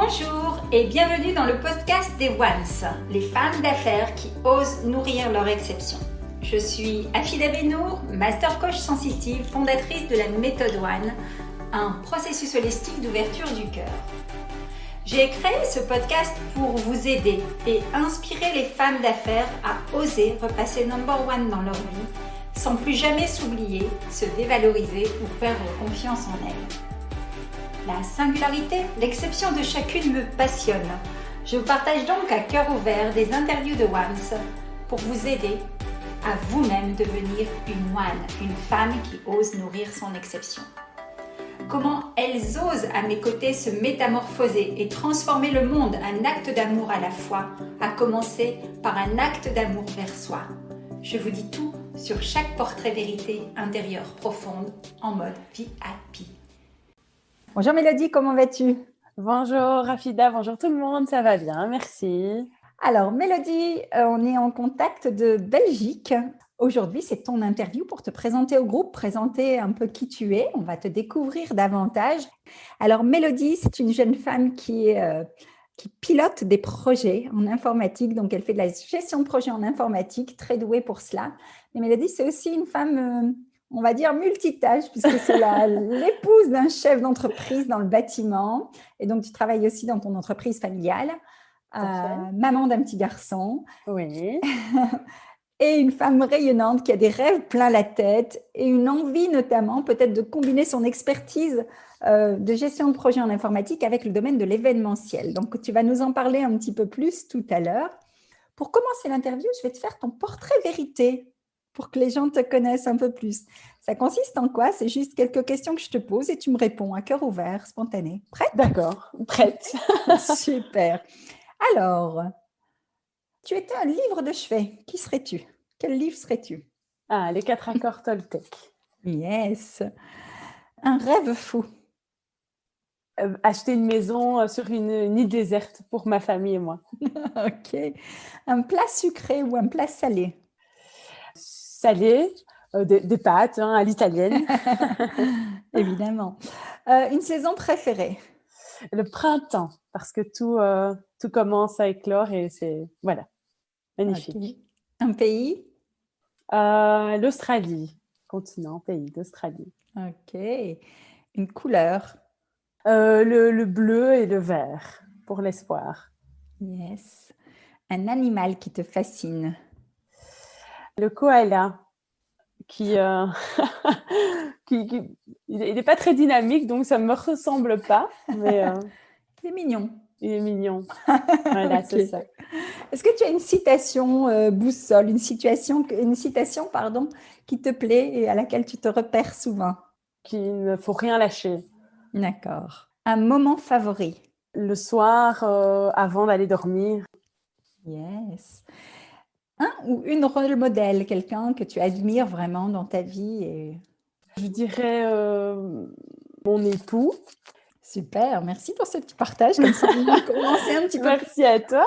Bonjour et bienvenue dans le podcast des Ones, les femmes d'affaires qui osent nourrir leur exception. Je suis Afida Benour, Master Coach Sensitive, fondatrice de la méthode One, un processus holistique d'ouverture du cœur. J'ai créé ce podcast pour vous aider et inspirer les femmes d'affaires à oser repasser number one dans leur vie, sans plus jamais s'oublier, se dévaloriser ou perdre confiance en elles. La singularité, l'exception de chacune me passionne. Je vous partage donc à cœur ouvert des interviews de Ones pour vous aider à vous-même devenir une One, une femme qui ose nourrir son exception. Comment elles osent à mes côtés se métamorphoser et transformer le monde, un acte d'amour à la fois, à commencer par un acte d'amour vers soi. Je vous dis tout sur chaque portrait vérité intérieure profonde en mode VIP. Bonjour Mélodie, comment vas-tu? Bonjour Rafida, bonjour tout le monde, ça va bien, merci. Alors Mélodie, on est en contact de Belgique. Aujourd'hui, c'est ton interview pour te présenter au groupe, présenter un peu qui tu es. On va te découvrir davantage. Alors Mélodie, c'est une jeune femme qui pilote des projets en informatique. Donc, elle fait de la gestion de projet en informatique, très douée pour cela. Mais Mélodie, c'est aussi une femme, on va dire, multitâche, puisque c'est l'épouse d'un chef d'entreprise dans le bâtiment. Et donc, tu travailles aussi dans ton entreprise familiale. Maman d'un petit garçon. Oui. Et une femme rayonnante qui a des rêves plein la tête et une envie notamment peut-être de combiner son expertise de gestion de projet en informatique avec le domaine de l'événementiel. Donc, tu vas nous en parler un petit peu plus tout à l'heure. Pour commencer l'interview, je vais te faire ton portrait vérité pour que les gens te connaissent un peu plus. Ça consiste en quoi? C'est juste quelques questions que je te pose et tu me réponds à cœur ouvert, spontané. Prête? D'accord, prête. Super. Alors, tu étais un livre de chevet. Qui serais-tu? Quel livre serais-tu? Ah, les 4 accords Toltec. Yes. Un rêve fou. Acheter une maison sur une île déserte pour ma famille et moi. Ok. Un plat sucré ou un plat salé? Salé, des pâtes à l'italienne. Évidemment. Une saison préférée? Le printemps, parce que tout commence à éclore et c'est, voilà, magnifique. Okay. Un pays? L'Australie, continent, pays d'Australie. Ok. Une couleur? Le bleu et le vert, pour l'espoir. Yes. Un animal qui te fascine? Le koala, il n'est pas très dynamique, donc ça ne me ressemble pas. Mais, il est mignon. Il est mignon. Voilà, okay. C'est ça. Est-ce que tu as une citation boussole, une citation qui te plaît et à laquelle tu te repères souvent? Qu'il ne faut rien lâcher. D'accord. Un moment favori? Le soir, avant d'aller dormir. Yes. Un ou une rôle modèle, quelqu'un que tu admires vraiment dans ta vie et... Je dirais mon époux. Super, merci pour ce petit partage. Comme ça, on va commencer un petit peu. Merci à toi.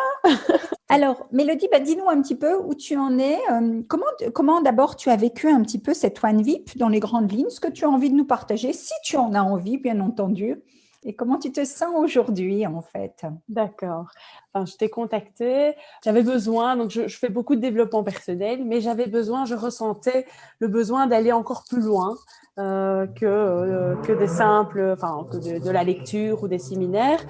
Alors, Mélodie, dis-nous un petit peu où tu en es. Comment d'abord tu as vécu un petit peu cette One VIP dans les grandes lignes? Ce que tu as envie de nous partager, si tu en as envie, bien entendu. Et comment tu te sens aujourd'hui, en fait? D'accord. Enfin, je t'ai contactée. J'avais besoin, donc je fais beaucoup de développement personnel, mais je ressentais le besoin d'aller encore plus loin que des simples, enfin, que de la lecture ou des séminaires.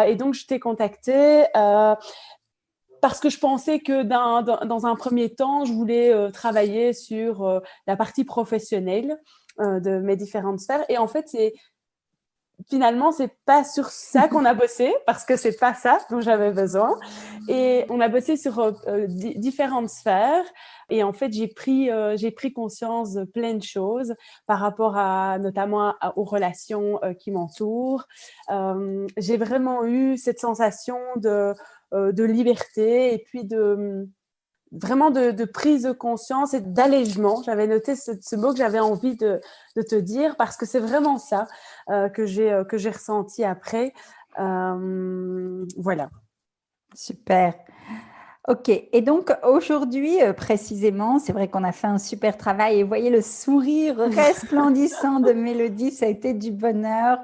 Et donc, je t'ai contactée parce que je pensais que dans un premier temps, je voulais travailler sur la partie professionnelle de mes différentes sphères. Et en fait, finalement, c'est pas sur ça qu'on a bossé, parce que c'est pas ça dont j'avais besoin. Et on a bossé sur différentes sphères. Et en fait, j'ai pris conscience de plein de choses par rapport notamment aux relations qui m'entourent. J'ai vraiment eu cette sensation de liberté et puis vraiment de prise de conscience et d'allègement. J'avais noté ce mot que j'avais envie de te dire parce que c'est vraiment ça que j'ai ressenti après. Voilà. Super. Ok, et donc aujourd'hui précisément, c'est vrai qu'on a fait un super travail et vous voyez le sourire resplendissant de Mélodie, ça a été du bonheur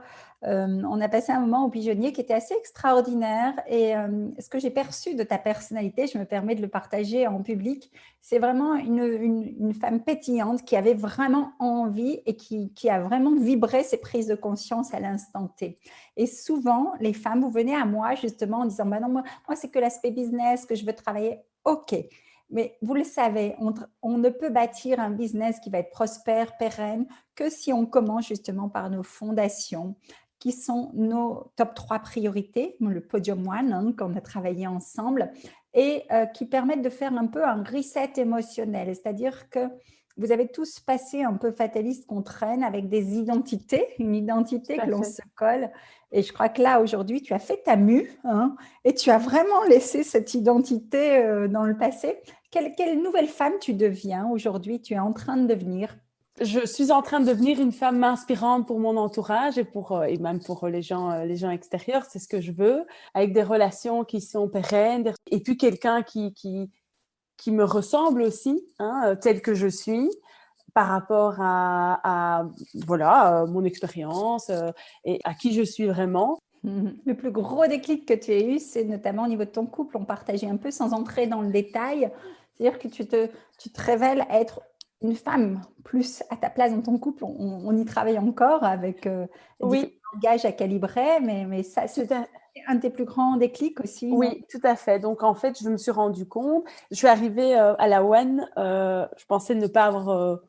On a passé un moment au Pigeonnier qui était assez extraordinaire et ce que j'ai perçu de ta personnalité, je me permets de le partager en public, c'est vraiment une femme pétillante qui avait vraiment envie et qui a vraiment vibré ses prises de conscience à l'instant T. Et souvent, les femmes, vous venez à moi justement en disant bah non, moi c'est que l'aspect business que je veux travailler. Ok, mais vous le savez, on ne peut bâtir un business qui va être prospère, pérenne, que si on commence justement par nos fondations, qui sont nos top 3 priorités, le podium one, qu'on a travaillé ensemble, et qui permettent de faire un peu un reset émotionnel. C'est-à-dire que vous avez tous passé un peu fataliste qu'on traîne avec des identités, une identité que l'on se colle. Et je crois que là, aujourd'hui, tu as fait ta mue et tu as vraiment laissé cette identité dans le passé. Quelle nouvelle femme tu deviens aujourd'hui? Tu es en train de devenir? Je suis en train de devenir une femme inspirante pour mon entourage et même pour les gens extérieurs. C'est ce que je veux, avec des relations qui sont pérennes et puis quelqu'un qui me ressemble aussi, tel que je suis, par rapport à mon expérience et à qui je suis vraiment. Le plus gros déclic que tu as eu, c'est notamment au niveau de ton couple. On partageait un peu sans entrer dans le détail. C'est-à-dire que tu te révèles être une femme plus à ta place dans ton couple. On y travaille encore avec différents langages à calibrer, mais ça, c'est un des plus grands déclics aussi. Oui, tout à fait. Donc, en fait, je me suis rendu compte. Je suis arrivée à la One. Je pensais ne pas avoir...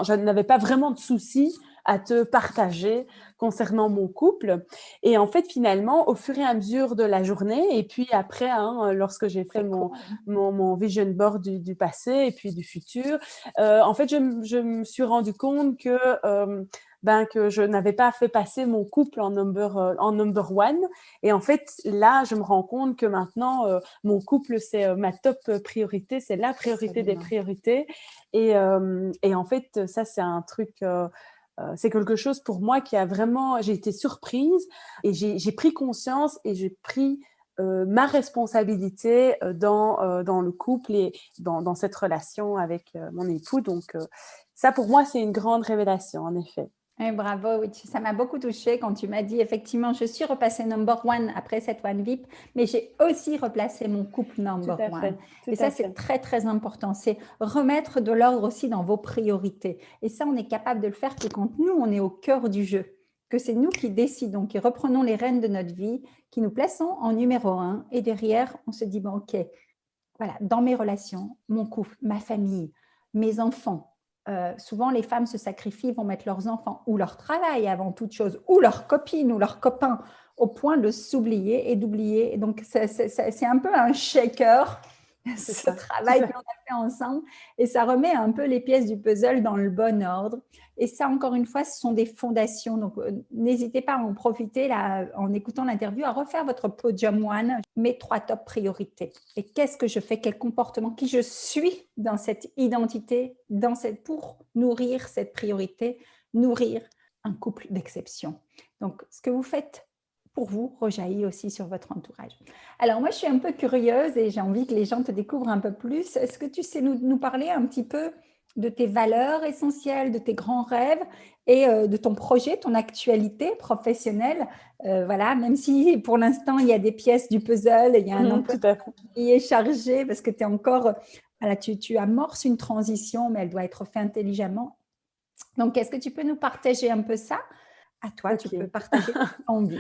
je n'avais pas vraiment de soucis à te partager concernant mon couple. Et en fait, finalement, au fur et à mesure de la journée, et puis après, lorsque j'ai fait mon vision board du passé et puis du futur, en fait, je me suis rendu compte que je n'avais pas fait passer mon couple en number one. Et en fait, là, je me rends compte que maintenant, mon couple, c'est ma top priorité, c'est la priorité des priorités. Et en fait, ça, c'est un truc... c'est quelque chose pour moi qui a vraiment... J'ai été surprise et j'ai pris conscience et j'ai pris ma responsabilité dans le couple et dans cette relation avec mon époux. Donc, ça, pour moi, c'est une grande révélation, en effet. Et bravo, oui, ça m'a beaucoup touchée quand tu m'as dit effectivement, je suis repassée number one après cette One VIP, mais j'ai aussi replacé mon couple number one. Et ça, c'est très, très important. C'est remettre de l'ordre aussi dans vos priorités. Et ça, on est capable de le faire que quand nous, on est au cœur du jeu, que c'est nous qui décidons, qui reprenons les rênes de notre vie, qui nous plaçons en numéro un. Et derrière, on se dit, bon, ok, voilà, dans mes relations, mon couple, ma famille, mes enfants, souvent les femmes se sacrifient, vont mettre leurs enfants ou leur travail avant toute chose, ou leurs copines ou leurs copains, au point de s'oublier et d'oublier. Et donc, c'est un peu un shaker, ce travail qu'on a fait ensemble. Et ça remet un peu les pièces du puzzle dans le bon ordre. Et ça, encore une fois, ce sont des fondations. Donc, n'hésitez pas à en profiter là, en écoutant l'interview, à refaire votre podium one, mes 3 top priorités. Et qu'est-ce que je fais, quel comportement, qui je suis dans cette identité, pour nourrir cette priorité, nourrir un couple d'exception. Donc, ce que vous faites pour vous rejaillit aussi sur votre entourage. Alors, moi, je suis un peu curieuse et j'ai envie que les gens te découvrent un peu plus. Est-ce que tu sais nous parler un petit peu de tes valeurs essentielles, de tes grands rêves et de ton projet, ton actualité professionnelle? Voilà, même si pour l'instant, il y a des pièces du puzzle, il y a un emploi qui est chargé parce que tu es encore... Voilà, tu amorces une transition, mais elle doit être faite intelligemment. Donc, est-ce que tu peux nous partager un peu ça? À toi, tu peux partager ton vie.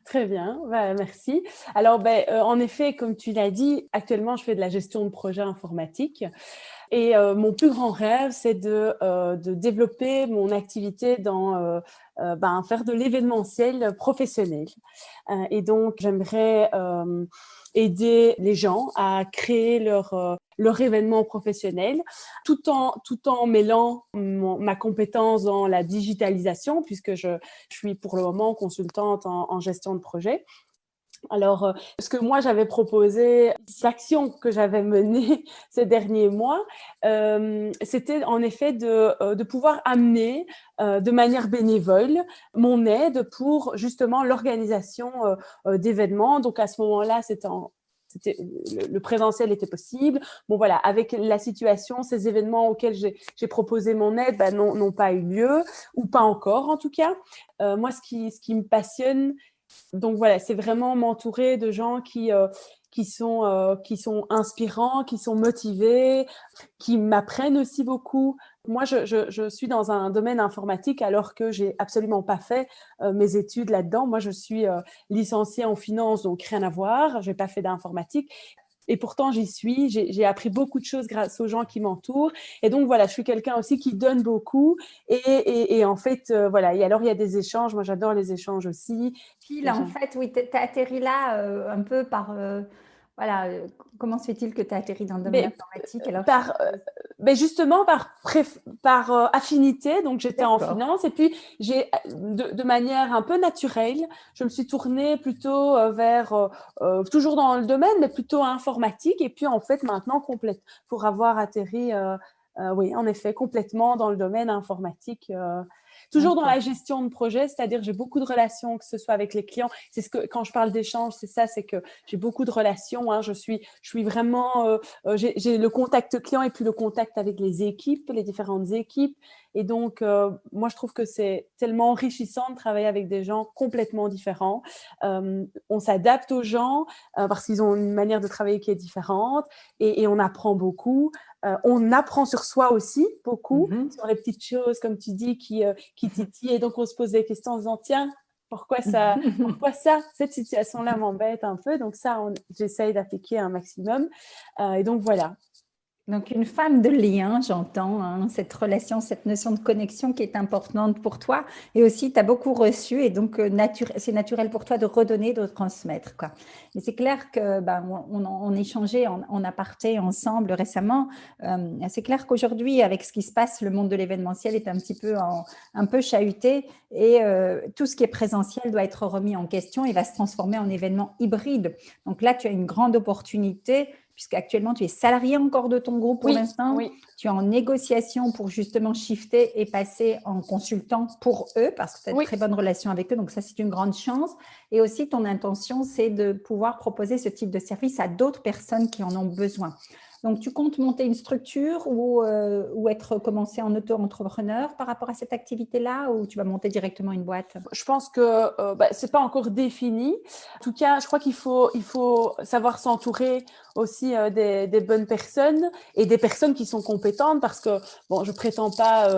Très bien, merci. Alors, en effet, comme tu l'as dit, actuellement, je fais de la gestion de projets informatiques. Et mon plus grand rêve, c'est de développer mon activité dans faire de l'événementiel professionnel. Et donc, j'aimerais aider les gens à créer leur événement professionnel tout en mêlant ma compétence dans la digitalisation, puisque je suis pour le moment consultante en gestion de projet. Alors, ce que moi j'avais proposé, l'action que j'avais menée ces derniers mois, c'était en effet de pouvoir amener de manière bénévole mon aide pour justement l'organisation d'événements. Donc à ce moment-là, c'était le présentiel était possible. Bon, voilà, avec la situation, ces événements auxquels j'ai proposé mon aide n'ont pas eu lieu, ou pas encore en tout cas. Moi, ce qui me passionne, donc voilà, c'est vraiment m'entourer de gens qui sont inspirants, qui sont motivés, qui m'apprennent aussi beaucoup. Moi, je suis dans un domaine informatique alors que j'ai absolument pas fait mes études là-dedans. Moi, je suis licenciée en finance, donc rien à voir. J'ai pas fait d'informatique. Et pourtant, j'y suis. J'ai appris beaucoup de choses grâce aux gens qui m'entourent. Et donc, voilà, je suis quelqu'un aussi qui donne beaucoup. Et en fait, voilà. Et alors, il y a des échanges. Moi, j'adore les échanges aussi. Puis là, en fait, oui, tu as atterri là un peu par… voilà, comment se fait-il que tu as atterri dans le domaine informatique alors mais justement par affinité, donc j'étais en finance et puis j'ai de manière un peu naturelle, je me suis tournée plutôt vers toujours dans le domaine, mais plutôt informatique et puis en fait maintenant complète pour avoir atterri, oui en effet complètement dans le domaine informatique. Toujours dans la gestion de projet, c'est-à-dire j'ai beaucoup de relations, que ce soit avec les clients. C'est ce que quand je parle d'échange, c'est ça, c'est que j'ai beaucoup de relations. Hein, je suis vraiment, j'ai le contact client et puis le contact avec les équipes, les différentes équipes. Et donc, moi, je trouve que c'est tellement enrichissant de travailler avec des gens complètement différents. On s'adapte aux gens parce qu'ils ont une manière de travailler qui est différente et on apprend beaucoup. On apprend sur soi aussi beaucoup, sur les petites choses, comme tu dis, qui titillent. Et donc, on se pose des questions en se disant, tiens, pourquoi ça, cette situation-là m'embête un peu. Donc, ça, j'essaye d'appliquer un maximum. Et donc, voilà. Donc, une femme de lien, j'entends, hein, cette relation, cette notion de connexion qui est importante pour toi. Et aussi, tu as beaucoup reçu et donc c'est naturel pour toi de redonner, de transmettre, quoi. Et c'est clair que on échangeait en aparté ensemble récemment. C'est clair qu'aujourd'hui, avec ce qui se passe, le monde de l'événementiel est un peu chahuté et tout ce qui est présentiel doit être remis en question et va se transformer en événement hybride. Donc là, tu as une grande opportunité puisque actuellement tu es salarié encore de ton groupe pour l'instant. Oui. Tu es en négociation pour justement shifter et passer en consultant pour eux parce que tu as de très bonnes relations avec eux. Donc ça, c'est une grande chance. Et aussi, ton intention, c'est de pouvoir proposer ce type de service à d'autres personnes qui en ont besoin. Donc, tu comptes monter une structure ou commencer en auto-entrepreneur par rapport à cette activité-là ou tu vas monter directement une boîte? Je pense que ce n'est pas encore défini. En tout cas, je crois qu'il faut savoir s'entourer aussi des bonnes personnes et des personnes qui sont compétentes parce que, bon, je ne prétends pas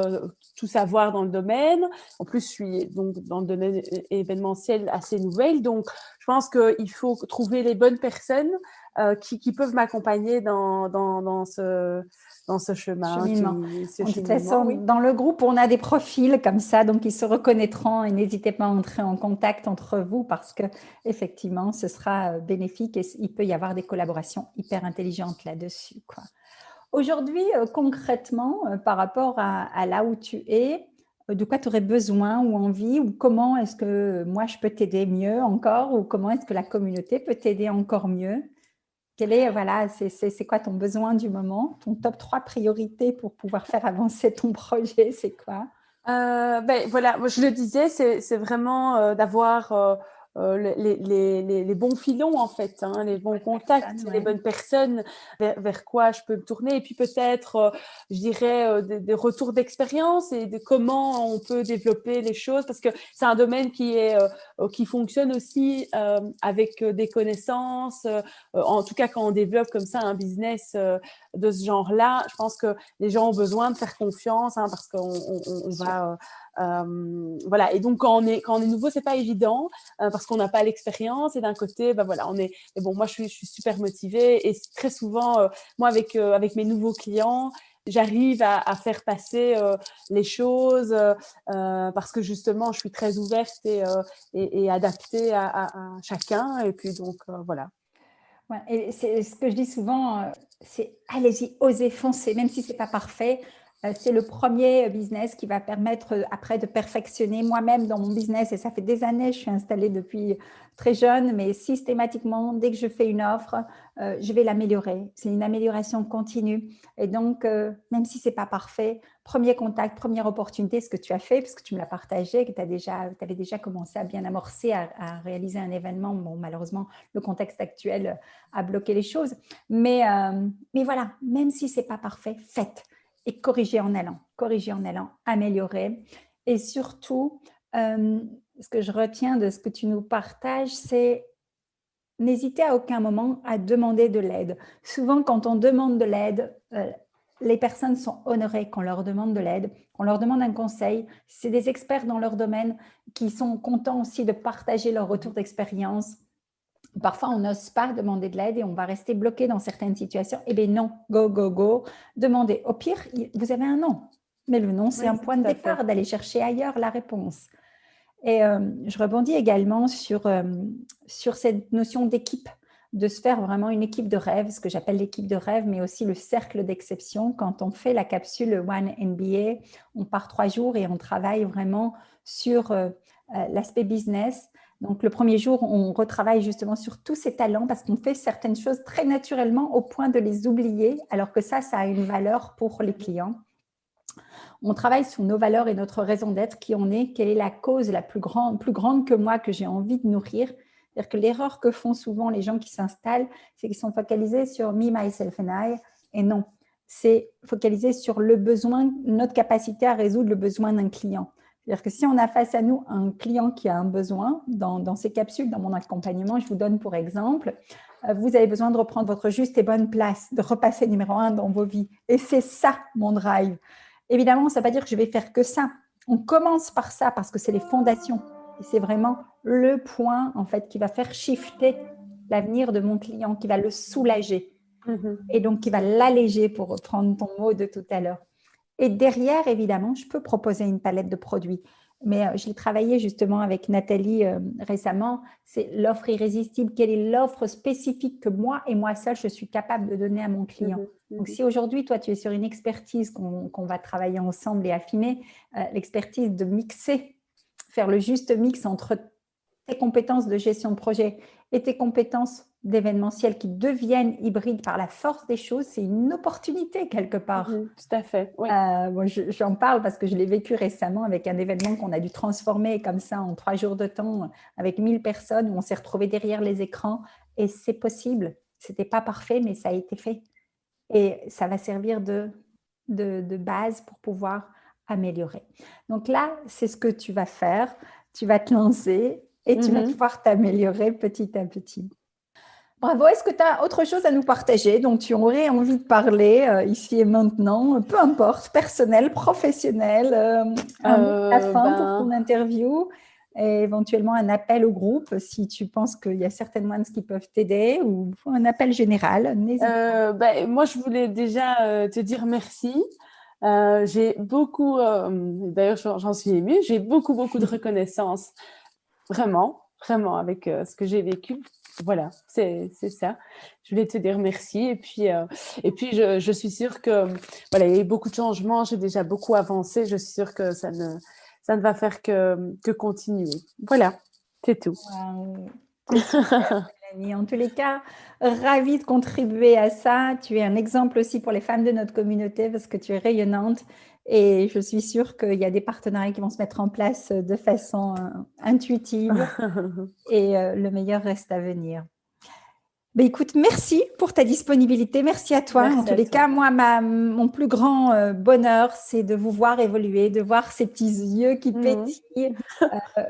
tout savoir dans le domaine. En plus, je suis donc dans le domaine événementiel assez nouvelle. Donc, je pense qu'il faut trouver les bonnes personnes qui peuvent m'accompagner dans ce chemin. De toute façon, dans le groupe, on a des profils comme ça, donc ils se reconnaîtront et n'hésitez pas à entrer en contact entre vous parce que effectivement, ce sera bénéfique et il peut y avoir des collaborations hyper intelligentes là-dessus, quoi. Aujourd'hui, concrètement, par rapport à là où tu es, de quoi tu aurais besoin ou envie ou comment est-ce que moi je peux t'aider mieux encore ou comment est-ce que la communauté peut t'aider encore mieux? C'est quoi ton besoin du moment? Ton top 3 priorités pour pouvoir faire avancer ton projet, c'est quoi? Voilà, moi, je le disais, c'est vraiment d'avoir les bons filons en fait, hein, les bons contacts, les bonnes personnes vers quoi je peux me tourner et puis peut-être, je dirais, des retours d'expérience et de comment on peut développer les choses parce que c'est un domaine qui fonctionne aussi avec des connaissances. En tout cas, quand on développe comme ça un business de ce genre-là, je pense que les gens ont besoin de faire confiance hein, parce qu'on va… voilà, et donc quand on est nouveau, c'est pas évident parce qu'on n'a pas l'expérience et d'un côté, voilà, mais bon, moi je suis super motivée et très souvent, moi avec mes nouveaux clients, j'arrive à faire passer les choses parce que justement, je suis très ouverte et adaptée à chacun et puis donc voilà. Ouais, et c'est ce que je dis souvent, c'est allez-y, osez foncer, même si c'est pas parfait. C'est le premier business qui va permettre après de perfectionner moi-même dans mon business. Et ça fait des années, je suis installée depuis très jeune, mais systématiquement, dès que je fais une offre, je vais l'améliorer. C'est une amélioration continue. Et donc, même si ce n'est pas parfait, premier contact, première opportunité, ce que tu as fait, parce que tu me l'as partagé, que tu avais déjà commencé à bien amorcer, à réaliser un événement. Bon, malheureusement, le contexte actuel a bloqué les choses. Mais voilà, même si ce n'est pas parfait, faites. Et corriger en allant, améliorer. Et surtout, ce que je retiens de ce que tu nous partages, c'est n'hésitez à aucun moment à demander de l'aide. Souvent, quand on demande de l'aide, les personnes sont honorées qu'on leur demande de l'aide, qu'on leur demande un conseil. C'est des experts dans leur domaine qui sont contents aussi de partager leur retour d'expérience. Parfois, on n'ose pas demander de l'aide et on va rester bloqué dans certaines situations. Eh bien non, go, go, go. Demandez. Au pire, vous avez un non. Mais le non, c'est un point de départ d'aller chercher ailleurs la réponse. Et je rebondis également sur cette notion d'équipe, de se faire vraiment une équipe de rêve, ce que j'appelle l'équipe de rêve, mais aussi le cercle d'exception. Quand on fait la capsule One MBA, on part 3 jours et on travaille vraiment sur l'aspect business. Donc, le premier jour, on retravaille justement sur tous ces talents parce qu'on fait certaines choses très naturellement au point de les oublier, alors que ça a une valeur pour les clients. On travaille sur nos valeurs et notre raison d'être, qui on est, quelle est la cause la plus grande que moi, que j'ai envie de nourrir. C'est-à-dire que l'erreur que font souvent les gens qui s'installent, c'est qu'ils sont focalisés sur me, myself and I, et non, c'est focalisé sur le besoin, notre capacité à résoudre le besoin d'un client. C'est-à-dire que si on a face à nous un client qui a un besoin, dans ces capsules, dans mon accompagnement, je vous donne pour exemple, vous avez besoin de reprendre votre juste et bonne place, de repasser numéro 1 dans vos vies. Et c'est ça, mon drive. Évidemment, ça ne veut pas dire que je vais faire que ça. On commence par ça parce que c'est les fondations. Et c'est vraiment le point, en fait, qui va faire shifter l'avenir de mon client, qui va le soulager. Et donc, qui va l'alléger, pour reprendre ton mot de tout à l'heure. Et derrière, évidemment, je peux proposer une palette de produits. Mais je l'ai travaillé justement avec Nathalie récemment. C'est l'offre irrésistible. Quelle est l'offre spécifique que moi et moi seule, je suis capable de donner à mon client? Donc, si aujourd'hui, toi, tu es sur une expertise qu'on va travailler ensemble et affiner, l'expertise de mixer, faire le juste mix entre tes compétences de gestion de projet et tes compétences d'événementiel qui deviennent hybrides par la force des choses, c'est une opportunité quelque part. Tout à fait, oui. Moi, j'en parle parce que je l'ai vécu récemment avec un événement qu'on a dû transformer comme ça en 3 jours de temps avec 1000 personnes où on s'est retrouvés derrière les écrans et c'est possible. C'était pas parfait, mais ça a été fait. Et ça va servir de base pour pouvoir améliorer. Donc là, c'est ce que tu vas faire. Tu vas te lancer et tu vas pouvoir t'améliorer petit à petit. Bravo, est-ce que tu as autre chose à nous partager dont tu aurais envie de parler ici et maintenant, peu importe, personnel, professionnel, un mot de la fin pour ton interview et éventuellement un appel au groupe si tu penses qu'il y a certaines ones qui peuvent t'aider ou un appel général, n'hésite pas. Moi, je voulais déjà te dire merci. J'ai beaucoup, d'ailleurs j'en suis émue, j'ai beaucoup de reconnaissance, vraiment avec ce que j'ai vécu. Voilà, c'est ça. Je voulais te dire merci et puis je suis sûre que voilà, il y a eu beaucoup de changements, j'ai déjà beaucoup avancé, je suis sûre que ça ne va faire que continuer. Voilà, c'est tout. Wow. C'est super, Mélanie. En tous les cas, ravie de contribuer à ça. Tu es un exemple aussi pour les femmes de notre communauté parce que tu es rayonnante et je suis sûre qu'il y a des partenariats qui vont se mettre en place de façon intuitive et le meilleur reste à venir. Ben écoute, merci pour ta disponibilité. Merci à toi. Merci en tous les cas, moi, mon plus grand bonheur, c'est de vous voir évoluer, de voir ces petits yeux qui pétillent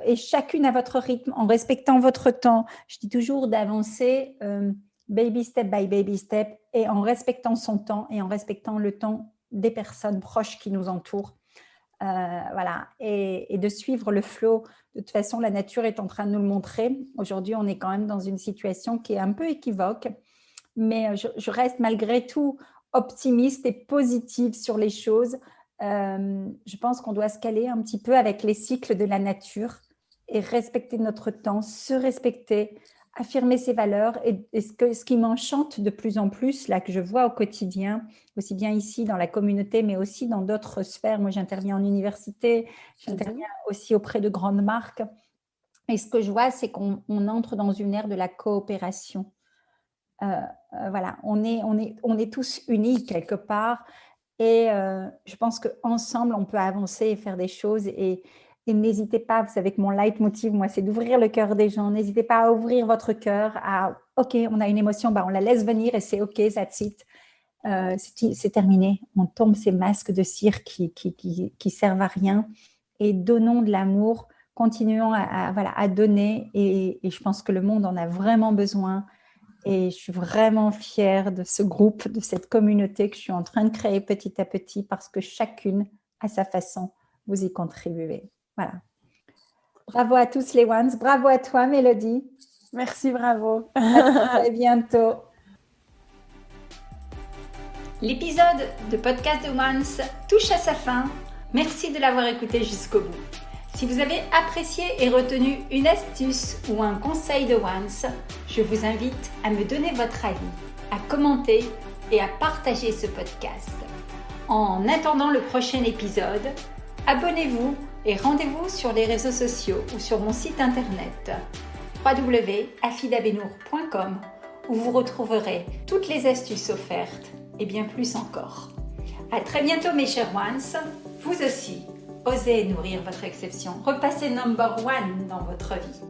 et chacune à votre rythme, en respectant votre temps. Je dis toujours d'avancer baby step by baby step et en respectant son temps et en respectant le temps des personnes proches qui nous entourent. Voilà, et de suivre le flow. De toute façon, la nature est en train de nous le montrer. Aujourd'hui, on est quand même dans une situation qui est un peu équivoque, mais je reste malgré tout optimiste et positive sur les choses. Je pense qu'on doit se caler un petit peu avec les cycles de la nature et respecter notre temps, se respecter, affirmer ses valeurs et ce qui m'enchante de plus en plus, là, que je vois au quotidien, aussi bien ici dans la communauté, mais aussi dans d'autres sphères. Moi, j'interviens en université, j'interviens aussi auprès de grandes marques. Et ce que je vois, c'est qu'on entre dans une ère de la coopération. Voilà, on est tous unis quelque part. Et je pense qu'ensemble, on peut avancer et faire des choses. Et n'hésitez pas, vous savez que mon leitmotiv, moi, c'est d'ouvrir le cœur des gens. N'hésitez pas à ouvrir votre cœur, OK, on a une émotion, on la laisse venir et c'est OK, that's it. C'est terminé. On tombe ces masques de cire qui servent à rien. Et donnons de l'amour, continuons à donner. Et je pense que le monde en a vraiment besoin. Et je suis vraiment fière de ce groupe, de cette communauté que je suis en train de créer petit à petit parce que chacune, à sa façon, vous y contribuez. Voilà. Bravo à tous les ones. Bravo à toi, Mélodie. Merci, bravo. À très bientôt. L'épisode de Podcast The Ones touche à sa fin. Merci de l'avoir écouté jusqu'au bout. Si vous avez apprécié et retenu une astuce ou un conseil de Ones, je vous invite à me donner votre avis, à commenter et à partager ce podcast. En attendant le prochain épisode, abonnez-vous et rendez-vous sur les réseaux sociaux ou sur mon site internet www.afidabenour.com où vous retrouverez toutes les astuces offertes et bien plus encore. À très bientôt mes chers Ones, vous aussi. Osez nourrir votre exception. Repassez number one dans votre vie.